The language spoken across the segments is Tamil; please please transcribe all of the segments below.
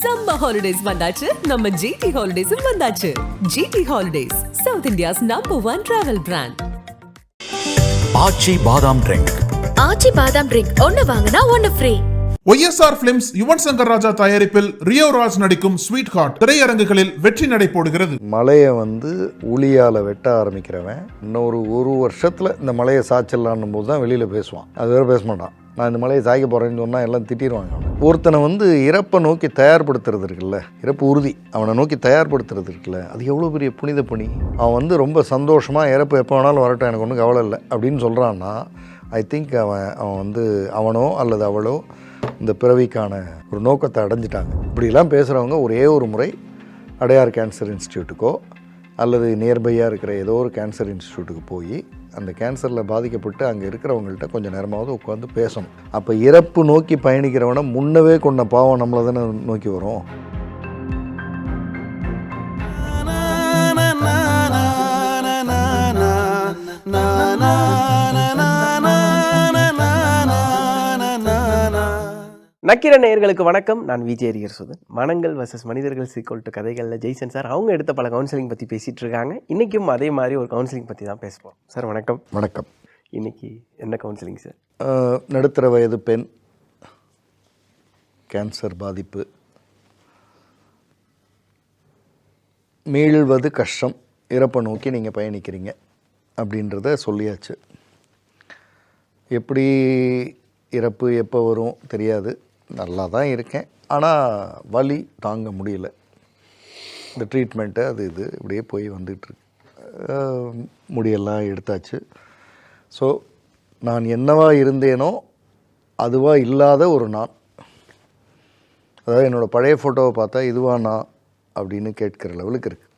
Summer holidays வந்தாச்சு, நம்ம GT Holidays வந்தாச்சு. GT Holidays, South India's #1 travel brand. ஆச்சி பாதாம் ட்ரிங்க். ஆச்சி பாதாம் ட்ரிங்க் ஒன்னு வாங்கினா ஒன்னு free. YSR films Yuvan Shankar Raja தயாரிப்பில் ரியோ ராஜ் நடிக்கும் ஸ்வீட் ஹார்ட் திரையரங்குகளில் வெற்றி நடை போடுகிறது. மலையை ஊழியால் வெட்ட ஆரம்பிக்கிறவன் இன்னொரு ஒரு வருஷத்தில் இந்த மலையை சாய்ச்சிடலான்னும் போது தான் வெளியில் பேசுவான். அது வேறு பேச மாட்டான். நான் இந்த மலையை சாய்க்க போகிறேன்னு சொன்னால் எல்லாம் திட்டிடுவாங்க. ஒருத்தனை இறப்பை நோக்கி தயார்படுத்துறது இருக்குல்ல, இறப்பு உறுதி அவனை நோக்கி தயார்படுத்துறது இருக்குல்ல, அது எவ்வளோ பெரிய புனித பணி. அவன் ரொம்ப சந்தோஷமாக இறப்பு எப்போ வேணாலும் வரட்டும், எனக்கு ஒன்றும் கவலை இல்லை அப்படின்னு சொல்கிறான்னா, ஐ திங்க் அவன் அவனோ அல்லது அவளோ இந்த பிறவிக்கான ஒரு நோக்கத்தை அடைஞ்சிட்டாங்க. இப்படிலாம் பேசுகிறவங்க ஒரே ஒரு முறை அடையார் கேன்சர் இன்ஸ்டியூட்டுக்கோ அல்லது நியர்பையாக இருக்கிற ஏதோ ஒரு கேன்சர் இன்ஸ்டியூட்டுக்கு போய் அந்த கேன்சரில் பாதிக்கப்பட்டு அங்கே இருக்கிறவங்கள்ட்ட கொஞ்சம் நேரமாவது உட்காந்து பேசணும். அப்போ இறப்பு நோக்கி பயணிக்கிறவனை முன்னவே கொண்ட பாவம் நம்மளை தானே நோக்கி வரும். நக்கீர நேயர்களுக்கு வணக்கம். நான் விஜய் அரியர்சுதன். மனங்கள் வர்சஸ் மனிதர்கள் சீக்வல் கதைகளில் ஜெய்சன் சார் அவங்க எடுத்த பல கவுன்சிலிங் பற்றி பேசிகிட்டு இருக்காங்க. இன்றைக்கும் அதே மாதிரி ஒரு கவுன்சிலிங் பற்றி தான் பேசுவோம். சார் வணக்கம். வணக்கம். இன்றைக்கி என்ன கவுன்சிலிங் சார்? நடுத்தர வயது பெண், கேன்சர் பாதிப்பு, மீள்வது கஷ்டம், இறப்பை நோக்கி நீங்கள் பயணிக்கிறீங்க அப்படின்றத சொல்லியாச்சு. எப்படி இறப்பு எப்போ வரும் தெரியாது, நல்லா தான் இருக்கேன், ஆனால் வலி தாங்க முடியல, இந்த ட்ரீட்மெண்ட்டு அது இது இப்படியே போய் வந்துட்டுருக்கு, முடியெல்லாம் எடுத்தாச்சு. ஸோ நான் என்னவா இருந்தேனோ அதுவாக இல்லாத ஒரு நான், அதாவது என்னோடய பழைய ஃபோட்டோவை பார்த்தா இதுவா நான் அப்படின்னு கேட்குற லெவலுக்கு இருக்குது.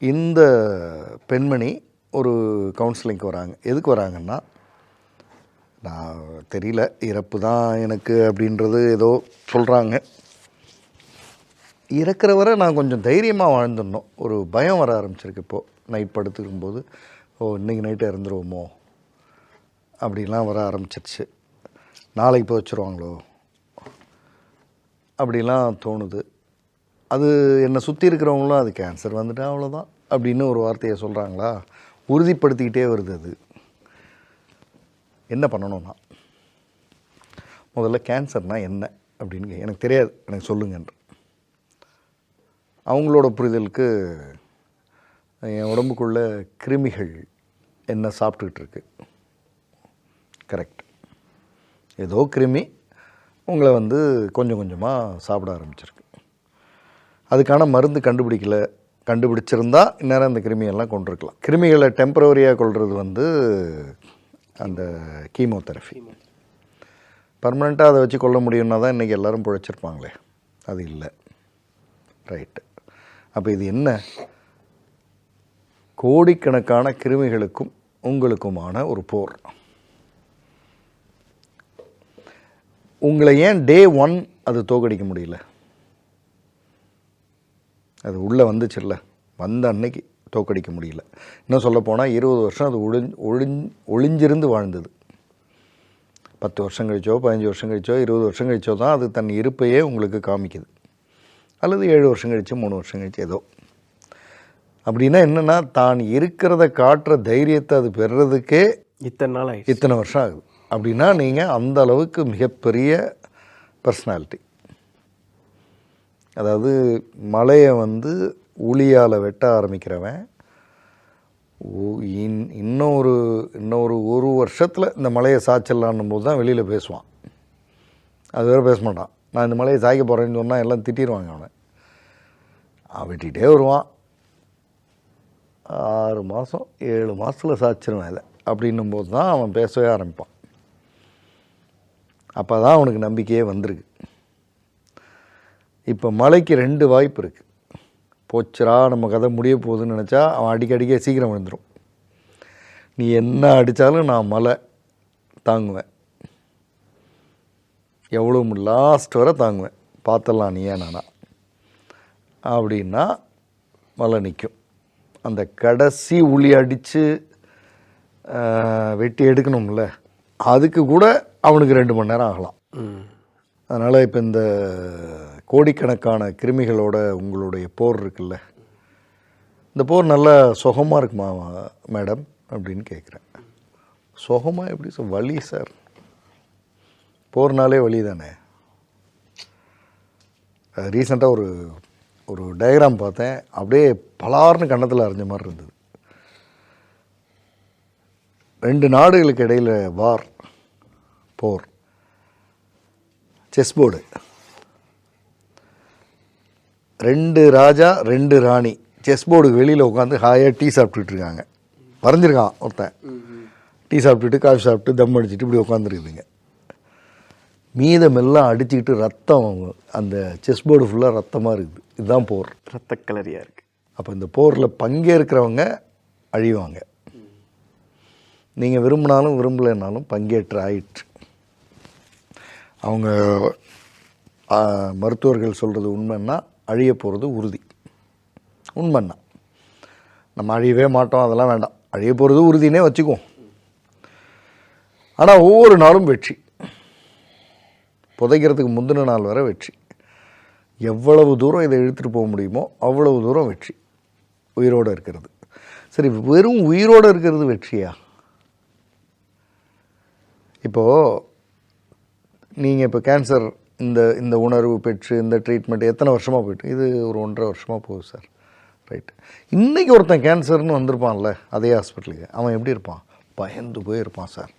இந்த பெண்மணி ஒரு கவுன்சிலிங்க்கு வராங்க. எதுக்கு வராங்கன்னா, நான் தெரியல, இறப்பு தான் எனக்கு அப்படின்றது ஏதோ சொல்கிறாங்க. இறக்குற வரை நான் கொஞ்சம் தைரியமாக வாழ்ந்துடணும். ஒரு பயம் வர ஆரம்பிச்சிருக்கு. இப்போது நைட் படுத்துக்கும்போது, இன்றைக்கி நைட்டு இறந்துருவோமோ அப்படிலாம் வர ஆரம்பிச்சிருச்சு. நாளைக்கு போய் வச்சுருவாங்களோ அப்படிலாம் தோணுது. அது என்னை சுற்றி இருக்கிறவங்களும் அது கேன்சர் வந்துட்டா அவ்வளோதான் அப்படின்னு ஒரு வார்த்தையை சொல்கிறாங்களா, உறுதிப்படுத்திக்கிட்டே வருது. அது என்ன பண்ணணும்னா, முதல்ல கேன்சர்னால் என்ன அப்படின்னு எனக்கு தெரியாது, எனக்கு சொல்லுங்கன்ற அவங்களோட புரிதலுக்கு என் உடம்புக்குள்ளே கிருமிகள் என்ன சாப்பிட்டுக்கிட்டு இருக்கு. கரெக்ட், ஏதோ கிருமி உங்களை கொஞ்சம் கொஞ்சமாக சாப்பிட ஆரம்பிச்சிருக்கு. அதுக்கான மருந்து கண்டுபிடிச்சிருந்தா இந்நேரம் அந்த கிருமியெல்லாம் கொண்டிருக்கலாம். கிருமிகளை டெம்பரவரியாக கொள்வது அந்த கீமோதெரபி. பர்மனெண்ட்டாக அதை வச்சு கொள்ள முடியும்னா தான் இன்றைக்கி எல்லோரும் பிழைச்சிருப்பாங்களே, அது இல்லை. ரைட்டு. அப்போ இது என்ன, கோடிக்கணக்கான கிருமிகளுக்கும் உங்களுக்குமான ஒரு போர். உங்களை ஏன் டே 1 அது தோக்கடிக்க முடியல? அது உள்ளே வந்துச்சுல்ல, வந்த அன்னைக்கு தோக்கடிக்க முடியல. இன்னும் சொல்லப்போனால் 20 வருஷம் அது ஒளிஞ்சிருந்து வாழ்ந்தது. 10 வருஷம் கழிச்சோ 15 வருஷம் கழிச்சோ 20 வருஷம் கழிச்சோ தான் அது தன் இருப்பையே உங்களுக்கு காமிக்குது. அல்லது 7 வருஷம் கழிச்சு 3 வருஷம் கழிச்சு ஏதோ. அப்படின்னா என்னென்னா, தான் இருக்கிறத காட்டுற தைரியத்தை அது பெறுறதுக்கே இத்தனை வருஷம் ஆகுது. அப்படின்னா நீங்கள் அந்த அளவுக்கு மிகப்பெரிய பர்சனாலிட்டி. அதாவது மலையை உளியால் வெட்ட ஆரம்பிக்கிறவன் இன்னொரு ஒரு வருஷத்தில் இந்த மலையை சாய்ச்சிடலான்னும் போது தான் வெளியில் பேசுவான். அது வேறு பேச மாட்டான். நான் இந்த மலையை சாய்க்க போகிறேன்னு சொன்னால் எல்லாம் திட்டிடுவாங்க. அவன் வெட்டிகிட்டே வருவான். 6 மாதம் 7 மாதத்தில் சாய்ச்சிருவேன் இதை அப்படின்னும் போது தான் அவன் பேசவே ஆரம்பிப்பான். அப்போ தான் அவனுக்கு நம்பிக்கையே வந்திருக்கு. இப்போ மலைக்கு 2 வாய்ப்பு இருக்குது. போச்சுரா நம்ம கதை முடிய போகுதுன்னு நினச்சா அவன் அடிக்கடிக்க சீக்கிரம் விழுந்துடும். நீ என்ன அடித்தாலும் நான் மலை தாங்குவேன், எவ்வளோ லாஸ்ட் வரை தாங்குவேன், பார்த்தலாம் நீ ஏனானா அப்படின்னா மலை நிற்கும். அந்த கடைசி உளி அடித்து வெட்டி எடுக்கணும்ல, அதுக்கு கூட அவனுக்கு 2 மணி நேரம் ஆகலாம். அதனால் இப்போ இந்த கோடிக்கணக்கான கிருமிகளோட உங்களுடைய போர் இருக்குல்ல, இந்த போர் நல்லா சுகமாக இருக்குமா மேடம் அப்படின்னு கேட்குறேன். சுகமாக எப்படி சார்? வலி சார், போர்னாலே வலி தானே. ரீசெண்டாக ஒரு டயக்ராம் பார்த்தேன், அப்படியே பலார்னு கன்னத்தில் அரைஞ்ச மாதிரி இருந்தது. 2 நாடுகளுக்கு இடையில் வார், போர், செஸ் போர்டு, 2 ராஜா 2 ராணி செஸ் போர்டுக்கு வெளியில் உட்காந்து ஹாயாக டீ சாப்பிட்டுட்டு இருக்காங்க. வரைஞ்சிருக்கான் ஒருத்தன், டீ சாப்பிட்டுட்டு காஃபி சாப்பிட்டு தம் அடிச்சுட்டு இப்படி உட்காந்துருக்குதுங்க. மீதமெல்லாம் அடிச்சுக்கிட்டு ரத்தம், அந்த செஸ் போர்டு ஃபுல்லாக ரத்தமாக இருக்குது. இதுதான் போர், ரத்த கலரியாக இருக்குது. அப்போ இந்த போரில் பங்கேற்கிறவங்க அழிவாங்க. நீங்கள் விரும்பினாலும் விரும்பலைன்னாலும் பங்கேற்று ஆயிற்று. அவங்க மருத்துவர்கள் சொல்கிறது உண்மைன்னா அழிய போகிறது உறுதி. உண்மைன்னா நம்ம அழியவே மாட்டோம், அதெல்லாம் வேண்டாம், அழிய போகிறது உறுதினே வச்சுக்குவோம். ஆனால் ஒவ்வொரு நாளும் வெற்றி, புதைக்கிறதுக்கு முந்தின நாள் வரை வெற்றி. எவ்வளவு தூரம் இதை இழுத்துட்டு போக முடியுமோ அவ்வளவு தூரம் வெற்றி உயிரோடு இருக்கிறது. சரி, வெறும் உயிரோடு இருக்கிறது வெற்றியா? இப்போது நீங்கள் இப்போ கேன்சர் இந்த உணர்வு பெற்று இந்த ட்ரீட்மெண்ட் எத்தனை வருஷமாக போயிட்டு, இது ஒரு 1.5 வருஷமாக போகுது சார். ரைட்டு. இன்றைக்கி ஒருத்தன் கேன்சர்னு வந்திருப்பான்ல அதே ஹாஸ்பிட்டலுக்கு, அவன் எப்படி இருப்பான்? பயந்து போயிருப்பான் சார்.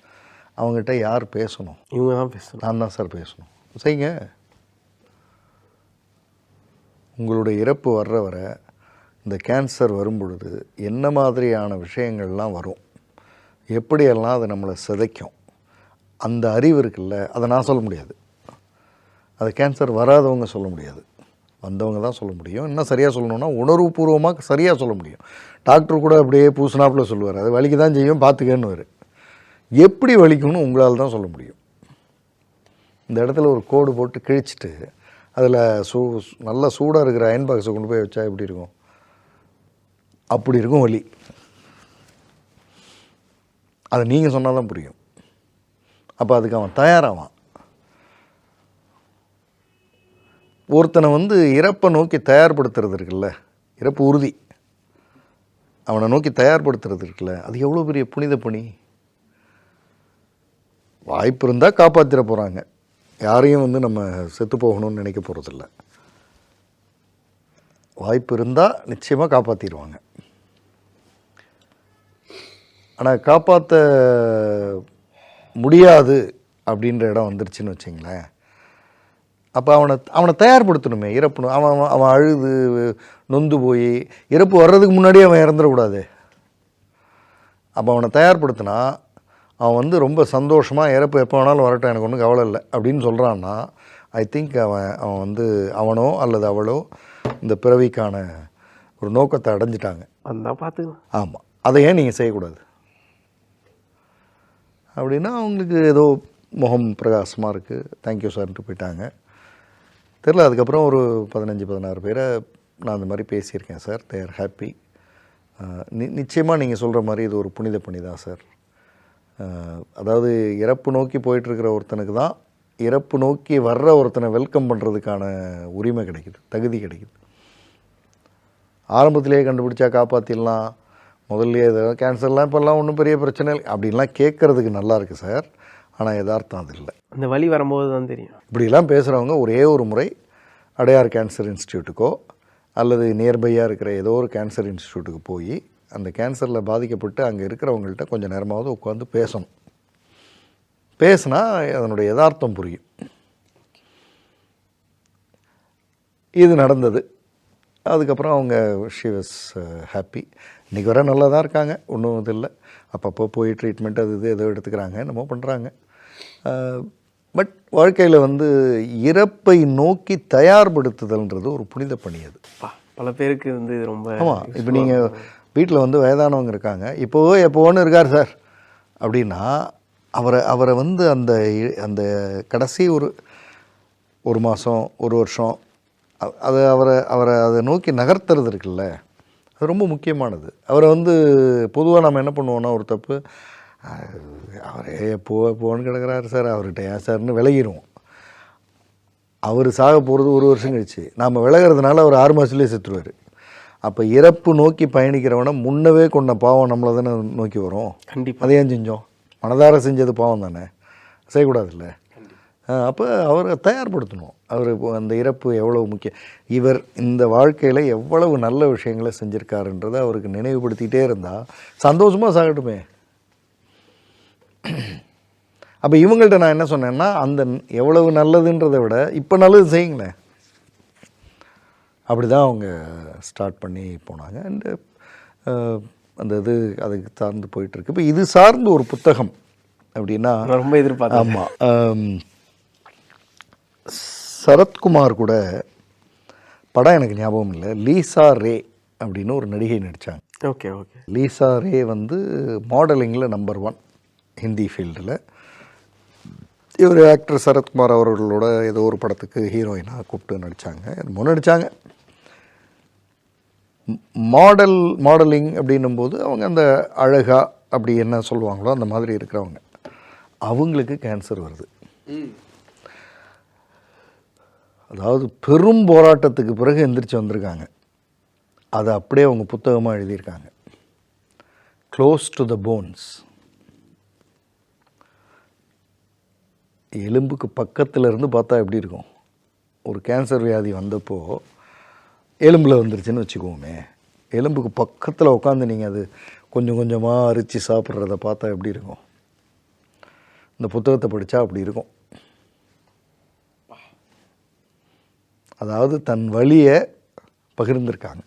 அவங்ககிட்ட யார் பேசணும்? இவங்க தான் பேசணும். நான் தான் சார் பேசணும். செய்யுங்க. உங்களுடைய இறப்பு வர்ற வர இந்த கேன்சர் வரும் பொழுது என்ன மாதிரியான விஷயங்கள்லாம் வரும், எப்படியெல்லாம் அது நம்மளை சிதைக்கும், அந்த அறிவு இருக்குல்ல, அதை நான் சொல்ல முடியாது. அது கேன்சர் வராதவங்க சொல்ல முடியாது, வந்தவங்க தான் சொல்ல முடியும். இன்னும் சரியாக சொல்லணுன்னா உணர்வுபூர்வமாக சரியாக சொல்ல முடியும். டாக்டர் கூட அப்படியே பூசினாப்பில் சொல்லுவார், அது வலிக்கு தான் செய்யும் பார்த்துக்கன்னு. எப்படி வலிக்கும்னு உங்களால் தான் சொல்ல முடியும். இந்த இடத்துல ஒரு கோடு போட்டு கிழிச்சிட்டு அதில் நல்லா சூடாக இருக்கிற அயன் பாக்ஸை கொண்டு போய் வச்சா எப்படி இருக்கும்? அப்படி இருக்கும் வலி. அதை நீங்கள் சொன்னால் தான் புரியும். அப்போ அதுக்கு அவன் தயாராவான். ஒருத்தனை இறப்பை நோக்கி தயார்படுத்துறது இருக்குல்ல, இறப்பு உறுதி, அவனை நோக்கி தயார்படுத்துறது இருக்குல்ல, அது எவ்வளோ பெரிய புனித பணி. வாய்ப்பு இருந்தால் காப்பாற்றிட போகிறாங்க, யாரையும் நம்ம செத்து போகணும்னு நினைக்க போகிறதில்ல. வாய்ப்பு இருந்தால் நிச்சயமாக காப்பாற்றிடுவாங்க. ஆனால் காப்பாற்ற முடியாது அப்படின்ற இடம் வந்துருச்சுன்னு வச்சிங்களேன், அப்போ அவனை தயார்படுத்தணுமே. இறப்பு அவன் அழுது நொந்து போய் இறப்பு வர்றதுக்கு முன்னாடியே அவன் இறந்துடக்கூடாது. அப்போ அவனை தயார்படுத்தினா அவன் ரொம்ப சந்தோஷமாக இறப்பு எப்போ வேணாலும் வரட்டும், எனக்கு ஒன்றும் கவலை இல்லை அப்படின்னு சொல்கிறான்னா, ஐ திங்க் அவன் அவனோ அல்லது அவளோ இந்த பிறவிக்கான ஒரு நோக்கத்தை அடைஞ்சிட்டாங்க. வந்தால் பார்த்துக்கலாம். ஆமாம், அதை ஏன் நீங்கள் செய்யக்கூடாது? அப்படின்னா அவங்களுக்கு ஏதோ முகம் பிரகாசமாக இருக்குது, தேங்க்யூ சார்ன்ட்டு போயிட்டாங்க. தெரில. அதுக்கப்புறம் ஒரு 15-16 பேரை நான் அந்த மாதிரி பேசியிருக்கேன் சார். They are happy. நிச்சயமாக நீங்கள் சொல்கிற மாதிரி இது ஒரு புனித பணி தான் சார். அதாவது இறப்பு நோக்கி போயிட்டுருக்கிற ஒருத்தனுக்கு தான் இறப்பு நோக்கி வர்ற ஒருத்தனை வெல்கம் பண்ணுறதுக்கான உரிமை கிடைக்குது, தகுதி கிடைக்குது. ஆரம்பத்திலேயே கண்டுபிடிச்சா காப்பாற்றிடலாம், முதல்லையே எதாவது கேன்சர்லாம் இப்போல்லாம் ஒன்றும் பெரிய பிரச்சனை இல்லை அப்படின்லாம் கேட்குறதுக்கு நல்லா இருக்குது சார். ஆனால் யதார்த்தம் அது இல்லை. அந்த வலி வரும்போது தான் தெரியும். இப்படிலாம் பேசுகிறவங்க ஒரே ஒரு முறை அடையார் கேன்சர் இன்ஸ்டியூட்டுக்கோ அல்லது நியர்பையாக இருக்கிற ஏதோ ஒரு கேன்சர் இன்ஸ்டியூட்டுக்கு போய் அந்த கேன்சரில் பாதிக்கப்பட்டு அங்கே இருக்கிறவங்கள்ட்ட கொஞ்சம் நேரமாவது உட்காந்து பேசணும். பேசினா அதனுடைய யதார்த்தம் புரியும். இது நடந்தது. அதுக்கப்புறம் அவங்க ஷி வாஸ் ஹாப்பி. இன்றைக்கி வர நல்லா தான் இருக்காங்க, ஒன்றும் இது இல்லை. அப்பப்போ போய் ட்ரீட்மெண்ட் அது இது ஏதோ எடுத்துக்கிறாங்க, என்னமோ பண்ணுறாங்க. பட் வாழ்க்கையில் இறப்பை நோக்கி தயார்படுத்துதல்ன்றது ஒரு புனித பணி. அது பல பேருக்கு இது ரொம்ப. ஆமாம். இப்போ நீங்கள் வீட்டில் வயதானவங்க இருக்காங்க, எப்போன்னு இருக்கார் சார் அப்படின்னா அவரை அந்த அந்த கடைசி ஒரு மாதம் ஒரு வருஷம் அது அவரை அதை நோக்கி நகர்த்துறது இருக்குல்ல, அது ரொம்ப முக்கியமானது. அவரை பொதுவாக நம்ம என்ன பண்ணுவோன்னா, ஒரு தப்பு, அவரே எப்போன்னு கிடக்கிறாரு சார், அவர்கிட்ட ஏன் சார்னு விலகிடுவோம். அவர் சாக போகிறது 1 வருஷம் கழிச்சு, நாம் விலகிறதுனால அவர் 6 மாதத்துலேயே செத்துருவார். அப்போ இறப்பு நோக்கி பயணிக்கிறவனை முன்னவே கொண்ட பாவம் நம்மளை தானே நோக்கி வரும். கண்டிப்பாக. அதை ஏன் செஞ்சோம்? மனதார செஞ்சது பாவம் தானே, செய்யக்கூடாதுல்ல. அப்போ அவரை தயார்படுத்தணும். அவர் அந்த இறப்பு எவ்வளவு முக்கியம், இவர் இந்த வாழ்க்கையில் எவ்வளவு நல்ல விஷயங்களை செஞ்சுருக்காருன்றதை அவருக்கு நினைவுபடுத்திகிட்டே இருந்தால் சந்தோஷமாக சாகட்டுமே. அப்போ இவங்கள்ட்ட நான் என்ன சொன்னேன்னா, அந்த எவ்வளவு நல்லதுன்றதை விட இப்போ நல்லது செய்யுங்களேன். அப்படி தான் அவங்க ஸ்டார்ட் பண்ணி போனாங்க. அண்டு அந்த இது அதுக்கு சார்ந்து போயிட்டுருக்கு. இப்போ இது சார்ந்து ஒரு புத்தகம் அப்படின்னா ரொம்ப எதிர்பார்த்தேன். ஆமாம், சரத்குமார் கூட படம் எனக்கு ஞாபகம் இல்லை, லீசா ரே அப்படின்னு ஒரு நடிகை நடித்தாங்க. Okay okay. லீசா ரே வந்து மாடலிங்கில் நம்பர் 1 ஹிந்தி ஃபீல்டில். இவர் ஆக்டர் சரத்குமார் அவர்களோட ஏதோ ஒரு படத்துக்கு ஹீரோயினாக கூப்பிட்டு நடித்தாங்க. நடித்தாங்க. மாடலிங் அப்படின்னும்போது அவங்க அந்த அழகா அப்படி என்ன சொல்லுவாங்களோ அந்த மாதிரி இருக்கிறவங்க. அவங்களுக்கு கேன்சர் வருது. அதாவது பெரும் போராட்டத்துக்கு பிறகு எந்திரிச்சு வந்திருக்காங்க. அதை அப்படியே அவங்க புத்தகமாக எழுதியிருக்காங்க. Close to the bones. எலும்புக்கு பக்கத்தில் இருந்து பார்த்தா எப்படி இருக்கும்? ஒரு கேன்சர் வியாதி வந்தப்போ எலும்பில் வந்துருச்சுன்னு வச்சுக்கோமே, எலும்புக்கு பக்கத்தில் உட்காந்து நீங்கள் அது கொஞ்சம் கொஞ்சமாக அரிச்சு சாப்பிட்றத பார்த்தா எப்படி இருக்கும்? இந்த புத்தகத்தை படித்தா அப்படி இருக்கும். அதாவது தன் வலியை பகிர்ந்திருக்காங்க.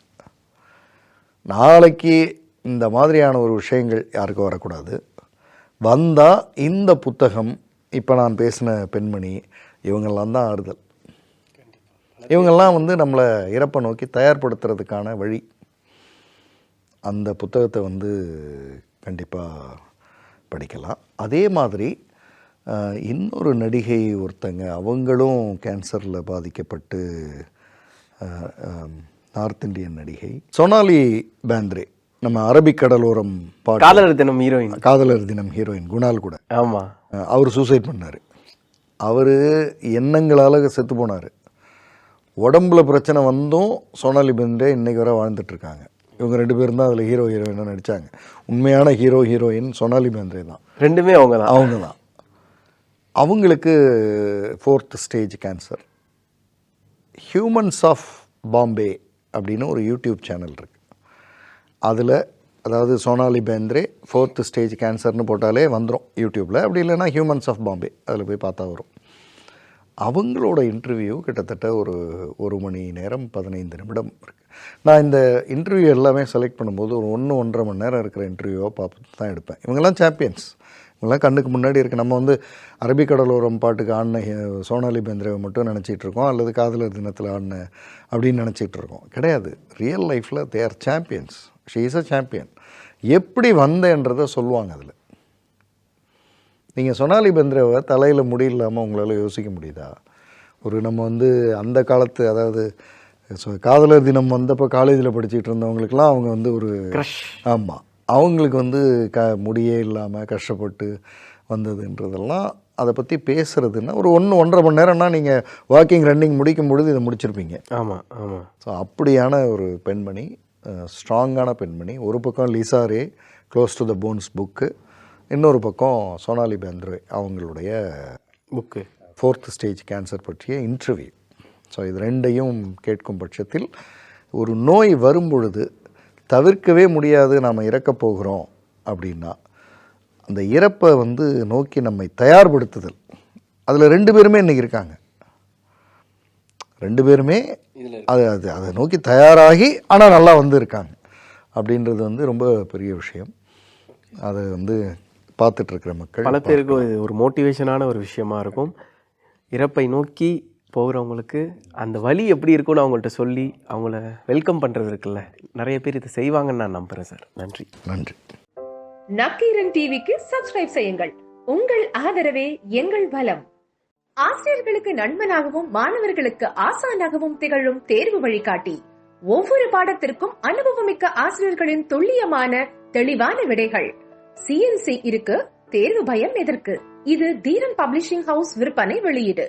நாளைக்கு இந்த மாதிரியான ஒரு விஷயங்கள் யாருக்கும் வரக்கூடாது. வந்தால் இந்த புத்தகம், இப்போ நான் பேசின பெண்மணி, இவங்கெல்லாம் தான் ஆறுதல். இவங்கெல்லாம் வந்து நம்மளை இறப்பை நோக்கி தயார்படுத்துறதுக்கான வழி. அந்த புத்தகத்தை வந்து கண்டிப்பாக படிக்கலாம். அதே மாதிரி இன்னொரு நடிகை ஒருத்தங்க, அவங்களும் கேன்சரில் பாதிக்கப்பட்டு, நார்த் இந்தியன் நடிகை சோனாலி பேந்திரே, நம்ம அரபிக்கடலோரம் பாட்டு காதலர் தினம் ஹீரோயின் குணால் கூட. ஆமாம், அவர் சூசைட் பண்ணார். அவர் எண்ணங்களால் செத்து போனார். உடம்புல பிரச்சனை வந்தும் சோனாலி பேந்திரே இன்றைக்கு வரை வாழ்ந்துட்டுருக்காங்க. இவங்க 2 பேரும் தான் அதில் ஹீரோயினாக நடித்தாங்க. உண்மையான ஹீரோயின் சோனாலி பேந்திரே தான். ரெண்டுமே அவங்க தான். அவங்களுக்கு 4th stage cancer. Humans of Bombay அப்படின்னு ஒரு யூடியூப் சேனல் இருக்குது. அதில் அதாவது சோனாலி பேந்திரே 4th ஸ்டேஜ் கேன்சர்னு போட்டாலே வந்துடும் யூடியூப்பில். அப்படி இல்லைன்னா ஹியூமன்ஸ் ஆஃப் பாம்பே அதில் போய் பார்த்தா வரும். அவங்களோட இன்டர்வியூ கிட்டத்தட்ட ஒரு 1 மணி நேரம் 15 நிமிடம் இருக்குது. நான் இந்த இன்டர்வியூ எல்லாமே செலக்ட் பண்ணும்போது ஒரு 1-1.5 மணி நேரம் இருக்கிற இன்டர்வியூவாக பார்த்து தான் எடுப்பேன். இவங்கெல்லாம் சாம்பியன்ஸ், இவங்கெல்லாம் கண்ணுக்கு முன்னாடி இருக்குது. நம்ம வந்து அரபிக்கடலோரம் பாட்டுக்கு ஆடின சோனாலி பேந்திரேவை மட்டும் நினச்சிட்டு இருக்கோம், அல்லது காதலர் தினத்தில் ஆடின அப்படின்னு நினச்சிட்டு இருக்கோம். கிடையாது. ரியல் லைஃப்பில் they are champions. She is a champion. எப்படி வந்தேன்றதை சொல்லுவாங்க அதில். நீங்கள் சோனாலி பேந்திரேவை தலையில் முடி இல்லாமல் உங்களால் யோசிக்க முடியுதா? ஒரு நம்ம வந்து அந்த காலத்து, அதாவது காதலர் தினம் வந்தப்போ காலேஜில் படிச்சுட்டு இருந்தவங்களுக்கெல்லாம் அவங்க வந்து ஒரு க்ரஷ். ஆமாம், அவங்களுக்கு வந்து முடியே இல்லாமல் கஷ்டப்பட்டு வந்ததுன்றதெல்லாம் அதை பற்றி பேசுகிறதுன்னா ஒரு 1-1.5 மணி நேரம்னா நீங்கள் வாக்கிங் ரன்னிங் முடிக்கும் பொழுது இதை முடிச்சிருப்பீங்க. ஆமாம் ஆமாம். ஸோ அப்படியான ஒரு பெண்மணி, ஸ்ட்ராங்கான பெண்மணி. ஒரு பக்கம் Lisa Ray close to the bones book, இன்னொரு பக்கம் சோனாலி பேந்திரே அவங்களுடைய புக்கு 4th ஸ்டேஜ் கேன்சர் பற்றிய இன்டர்வியூ. ஸோ இது 2ஐயும் கேட்கும் பட்சத்தில் ஒரு நோய் வரும்பொழுது தவிர்க்கவே முடியாது, நாம் இறக்கப் போகிறோம் அப்படின்னா அந்த இறப்பை வந்து நோக்கி நம்மை தயார்படுத்துதல். அதில் 2 பேருமே இன்றைக்கி இருக்காங்க. 2 பேருமே அதை நோக்கி தயாராகி ஆனால் நல்லா வந்து இருக்காங்க அப்படின்றது வந்து ரொம்ப பெரிய விஷயம். அதை வந்து பார்த்துட்ருக்கிற மக்கள் பல பேருக்கு ஒரு மோட்டிவேஷனான ஒரு விஷயமா இருக்கும். இறப்பை நோக்கி போகிறவங்களுக்கு அந்த வலி எப்படி இருக்குன்னு அவங்கள்ட்ட சொல்லி அவங்கள வெல்கம் பண்ணுறது இருக்குல்ல, நிறைய பேர் இதை செய்வாங்கன்னு நான் நம்புகிறேன் சார். நன்றி. நக்கீரன் டிவிக்கு சப்ஸ்கிரைப் செய்யுங்கள். உங்கள் ஆதரவே எங்கள் பலம். ஆசிரியர்களுக்கு நண்பனாகவும் மாணவர்களுக்கு ஆசானாகவும் திகழும் தேர்வு வழிகாட்டி. ஒவ்வொரு பாடத்திற்கும் அனுபவமிக்க ஆசிரியர்களின் துல்லியமான தெளிவான விடைகள். CNC இருக்கு, தேர்வு பயம் எதற்கு? இது தீரன் பப்ளிஷிங் ஹவுஸ் விற்பனை வெளியீடு.